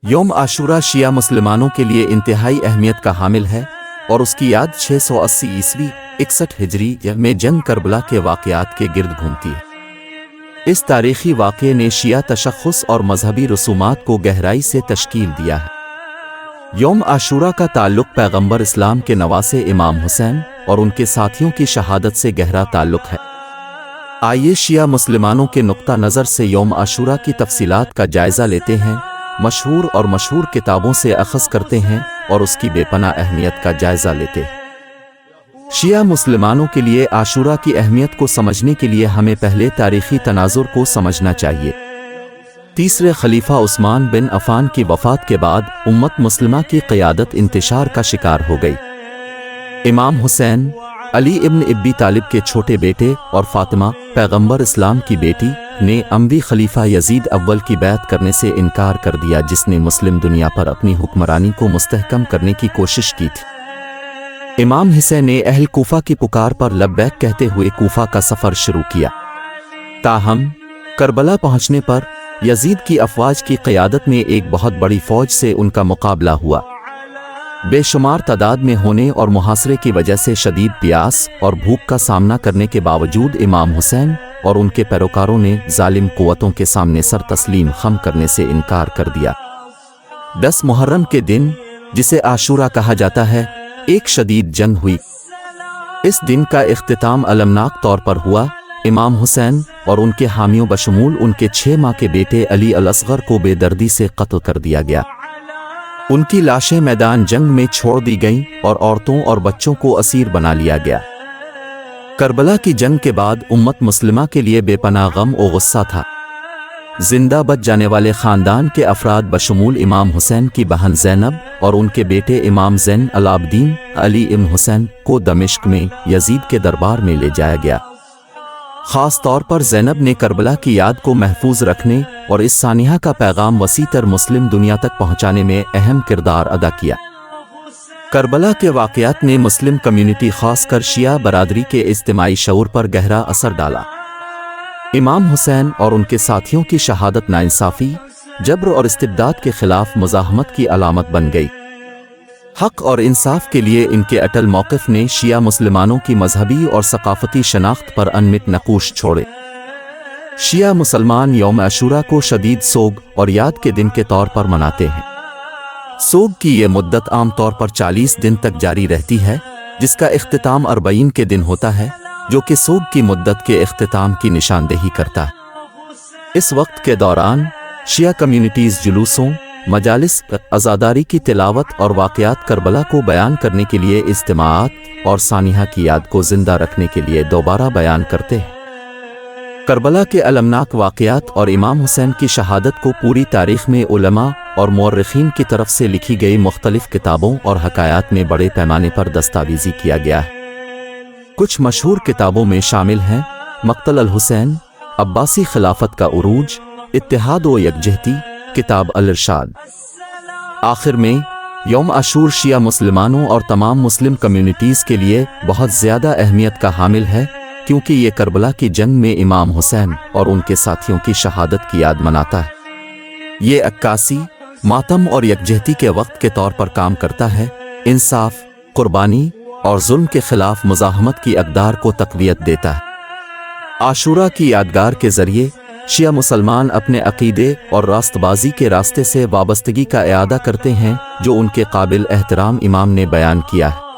یوم عاشورہ شیعہ مسلمانوں کے لیے انتہائی اہمیت کا حامل ہے اور اس کی یاد 680 عیسوی 61 ہجری میں جنگ کربلا کے واقعات کے گرد گھومتی ہے۔ اس تاریخی واقعے نے شیعہ تشخص اور مذہبی رسومات کو گہرائی سے تشکیل دیا ہے۔ یوم عاشورہ کا تعلق پیغمبر اسلام کے نواسے امام حسین اور ان کے ساتھیوں کی شہادت سے گہرا تعلق ہے۔ آئیے شیعہ مسلمانوں کے نقطہ نظر سے یوم عاشورہ کی تفصیلات کا جائزہ لیتے ہیں، مشہور کتابوں سے اخذ کرتے ہیں اور اس کی بے پناہ اہمیت کا جائزہ لیتے ہیں۔ شیعہ مسلمانوں کے لیے عاشورہ کی اہمیت کو سمجھنے کے لیے ہمیں پہلے تاریخی تناظر کو سمجھنا چاہیے۔ تیسرے خلیفہ عثمان بن عفان کی وفات کے بعد امت مسلمہ کی قیادت انتشار کا شکار ہو گئی۔ امام حسین، علی ابن ابی طالب کے چھوٹے بیٹے، اور فاطمہ پیغمبر اسلام کی بیٹی نے اموی خلیفہ یزید اول کی بیعت کرنے سے انکار کر دیا، جس نے مسلم دنیا پر اپنی حکمرانی کو مستحکم کرنے کی کوشش کی تھی۔ امام حسین نے اہل کوفہ کی پکار پر لبیک کہتے ہوئے کوفہ کا سفر شروع کیا۔ تاہم کربلا پہنچنے پر یزید کی افواج کی قیادت میں ایک بہت بڑی فوج سے ان کا مقابلہ ہوا۔ بے شمار تعداد میں ہونے اور محاصرے کی وجہ سے شدید پیاس اور بھوک کا سامنا کرنے کے باوجود امام حسین اور ان کے پیروکاروں نے ظالم قوتوں کے سامنے سر تسلیم خم کرنے سے انکار کر دیا۔ 10 محرم کے دن، جسے عاشورہ کہا جاتا ہے، ایک شدید جنگ ہوئی۔ اس دن کا اختتام المناک طور پر ہوا۔ امام حسین اور ان کے حامیوں بشمول ان کے 6 ماہ کے بیٹے علی الاصغر کو بے دردی سے قتل کر دیا گیا۔ ان کی لاشیں میدان جنگ میں چھوڑ دی گئیں اور عورتوں اور بچوں کو اسیر بنا لیا گیا۔ کربلا کی جنگ کے بعد امت مسلمہ کے لیے بے پناہ غم و غصہ تھا۔ زندہ بچ جانے والے خاندان کے افراد بشمول امام حسین کی بہن زینب اور ان کے بیٹے امام زین العابدین علی ابن حسین کو دمشق میں یزید کے دربار میں لے جایا گیا۔ خاص طور پر زینب نے کربلا کی یاد کو محفوظ رکھنے اور اس سانحہ کا پیغام وسیع تر مسلم دنیا تک پہنچانے میں اہم کردار ادا کیا۔ کربلا کے واقعات نے مسلم کمیونٹی، خاص کر شیعہ برادری کے اجتماعی شعور پر گہرا اثر ڈالا۔ امام حسین اور ان کے ساتھیوں کی شہادت ناانصافی، جبر اور استبداد کے خلاف مزاحمت کی علامت بن گئی۔ حق اور انصاف کے لیے ان کے اٹل موقف نے شیعہ مسلمانوں کی مذہبی اور ثقافتی شناخت پر انمٹ نقوش چھوڑے۔ شیعہ مسلمان یوم عاشورہ کو شدید سوگ اور یاد کے دن کے طور پر مناتے ہیں۔ سوگ کی یہ مدت عام طور پر 40 دن تک جاری رہتی ہے، جس کا اختتام 40 کے دن ہوتا ہے، جو کہ سوگ کی مدت کے اختتام کی نشاندہی کرتا ہے۔ اس وقت کے دوران شیعہ کمیونٹیز جلوسوں، مجالس، عزاداری کی تلاوت اور واقعات کربلا کو بیان کرنے کے لیے اجتماعات اور سانحہ کی یاد کو زندہ رکھنے کے لیے دوبارہ بیان کرتے ہیں۔ کربلا کے المناک واقعات اور امام حسین کی شہادت کو پوری تاریخ میں علماء اور مورخین کی طرف سے لکھی گئی مختلف کتابوں اور حکایات میں بڑے پیمانے پر دستاویزی کیا گیا ہے۔ کچھ مشہور کتابوں میں شامل ہیں مقتل الحسین، عباسی خلافت کا عروج، اتحاد و یکجہتی، کتاب الارشاد۔ آخر میں، یوم عاشور شیعہ مسلمانوں اور تمام مسلم کمیونٹیز کے لیے بہت زیادہ اہمیت کا حامل ہے، کیونکہ یہ کربلا کی جنگ میں امام حسین اور ان کے ساتھیوں کی شہادت کی یاد مناتا ہے۔ یہ عکاسی، ماتم اور یکجہتی کے وقت کے طور پر کام کرتا ہے، انصاف، قربانی اور ظلم کے خلاف مزاحمت کی اقدار کو تقویت دیتا ہے۔ عاشورہ کی یادگار کے ذریعے شیعہ مسلمان اپنے عقیدے اور راست بازی کے راستے سے وابستگی کا اعادہ کرتے ہیں، جو ان کے قابل احترام امام نے بیان کیا ہے۔